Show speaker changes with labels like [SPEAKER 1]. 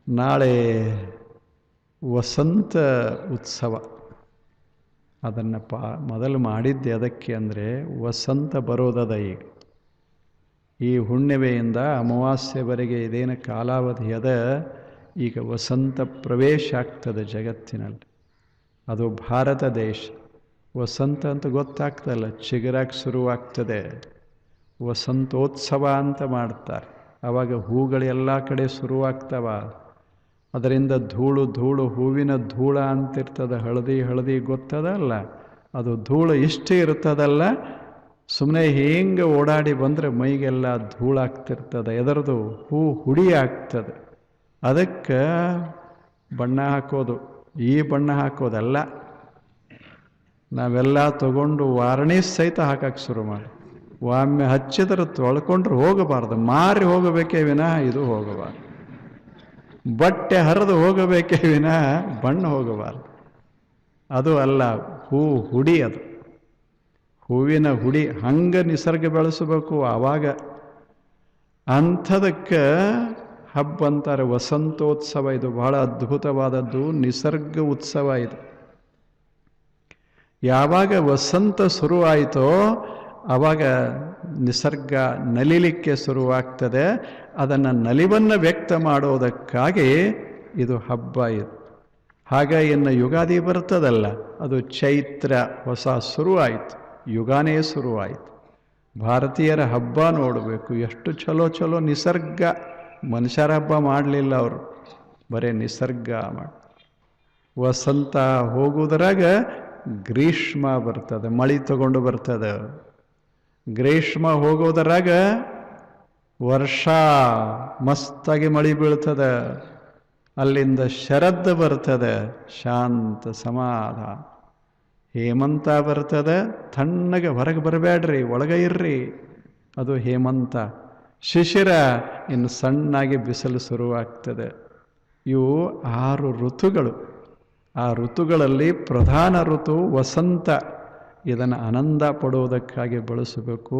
[SPEAKER 1] ನಾಳೆ ವಸಂತ ಉತ್ಸವ. ಅದನ್ನು ಮೊದಲು ಮಾಡಿದ್ದೆ ಅದಕ್ಕೆ ಅಂದರೆ ವಸಂತ ಬರೋದದ ಈಗ. ಈ ಹುಣ್ಣಿಮೆಯಿಂದ ಅಮಾವಾಸ್ಯೆವರೆಗೆ ಇದೇನು ಕಾಲಾವಧಿ ಅದ, ಈಗ ವಸಂತ ಪ್ರವೇಶ ಆಗ್ತದೆ ಜಗತ್ತಿನಲ್ಲಿ. ಅದು ಭಾರತ ದೇಶ. ವಸಂತ ಅಂತ ಗೊತ್ತಾಗ್ತದಲ್ಲ, ಚಿಗುರಾಗಿ ಶುರುವಾಗ್ತದೆ. ವಸಂತೋತ್ಸವ ಅಂತ ಮಾಡ್ತಾರೆ. ಆವಾಗ ಹೂಗಳು ಎಲ್ಲ ಕಡೆ ಶುರುವಾಗ್ತವ. ಅದರಿಂದ ಧೂಳು ಹೂವಿನ ಧೂಳ ಅಂತಿರ್ತದೆ. ಹಳದಿ ಗೊತ್ತದಲ್ಲ, ಅದು ಧೂಳು ಇಷ್ಟೇ ಇರ್ತದಲ್ಲ. ಸುಮ್ಮನೆ ಹೆಂಗೆ ಓಡಾಡಿ ಬಂದರೆ ಮೈಗೆಲ್ಲ ಧೂಳಾಗ್ತಿರ್ತದೆ. ಎದರದು ಹೂ ಹುಡಿ ಆಗ್ತದೆ. ಅದಕ್ಕೆ ಬಣ್ಣ ಹಾಕೋದು. ಈ ಬಣ್ಣ ಹಾಕೋದಲ್ಲ, ನಾವೆಲ್ಲ ತಗೊಂಡು ವಾರ್ಣಿಷ್ ಸಹಿತ ಹಾಕಕ್ಕೆ ಶುರು ಮಾಡಿ. ಒಮ್ಮೆ ಹಚ್ಚಿದ್ರೆ ತೊಳ್ಕೊಂಡ್ರೆ ಹೋಗಬಾರ್ದು, ಮಾರಿ ಹೋಗಬೇಕೇ ವಿನಃ ಇದು ಹೋಗಬಾರ್ದು. ಬಟ್ಟೆ ಹರಿದು ಹೋಗಬೇಕೇ ವಿನಃ ಬಣ್ಣ ಹೋಗಬಾರ್ದು. ಅದು ಅಲ್ಲ, ಹೂ ಹುಡಿ. ಅದು ಹೂವಿನ ಹುಡಿ. ಹಂಗೆ ನಿಸರ್ಗ ಬೆಳೆಸಬೇಕು. ಆವಾಗ ಅಂಥದಕ್ಕೆ ಹಬ್ಬ ಅಂತಾರೆ ವಸಂತೋತ್ಸವ. ಇದು ಬಹಳ ಅದ್ಭುತವಾದದ್ದು ನಿಸರ್ಗ ಉತ್ಸವ ಇದು. ಯಾವಾಗ ವಸಂತ ಶುರುವಾಯಿತೋ ಆವಾಗ ನಿಸರ್ಗ ನಲಿಲಿಕ್ಕೆ ಶುರುವಾಗ್ತದೆ. ಅದನ್ನು ನಲಿವನ್ನು ವ್ಯಕ್ತ ಮಾಡೋದಕ್ಕಾಗಿ ಇದು ಹಬ್ಬ ಇದು. ಹಾಗ ಇನ್ನು ಯುಗಾದಿ ಬರ್ತದಲ್ಲ, ಅದು ಚೈತ್ರ, ಹೊಸ ಶುರುವಾಯಿತು, ಯುಗಾನೇ ಶುರುವಾಯಿತು. ಭಾರತೀಯರ ಹಬ್ಬ ನೋಡಬೇಕು, ಎಷ್ಟು ಚಲೋ ನಿಸರ್ಗ. ಮನುಷ್ಯರ ಹಬ್ಬ ಮಾಡಲಿಲ್ಲ ಅವರು, ಬರೀ ನಿಸರ್ಗ ಮಾಡಿ. ವಸಂತ ಹೋಗುವುದರಾಗ ಗ್ರೀಷ್ಮ ಬರ್ತದೆ, ಮಳೆ ತಗೊಂಡು ಬರ್ತದೆ. ಗ್ರೀಷ್ಮ ಹೋಗೋದರಾಗ ವರ್ಷ ಮಸ್ತಾಗಿ ಮಳೆ ಬೀಳ್ತದೆ. ಅಲ್ಲಿಂದ ಶರದ್ ಬರ್ತದೆ, ಶಾಂತ ಸಮಾಧಾನ. ಹೇಮಂತ ಬರ್ತದೆ, ತಣ್ಣಗೆ ಹೊರಗೆ ಬರಬೇಡ್ರಿ, ಒಳಗೆ ಇರ್ರಿ, ಅದು ಹೇಮಂತ. ಶಿಶಿರ, ಇನ್ನು ಸಣ್ಣಾಗಿ ಬಿಸಿಲು ಶುರುವಾಗ್ತದೆ. ಇವು 6 ಋತುಗಳು. ಆ ಋತುಗಳಲ್ಲಿ ಪ್ರಧಾನ ಋತು ವಸಂತ. ಇದನ್ನು ಆನಂದ ಪಡುವುದಕ್ಕಾಗಿ ಬಳಸಬೇಕು.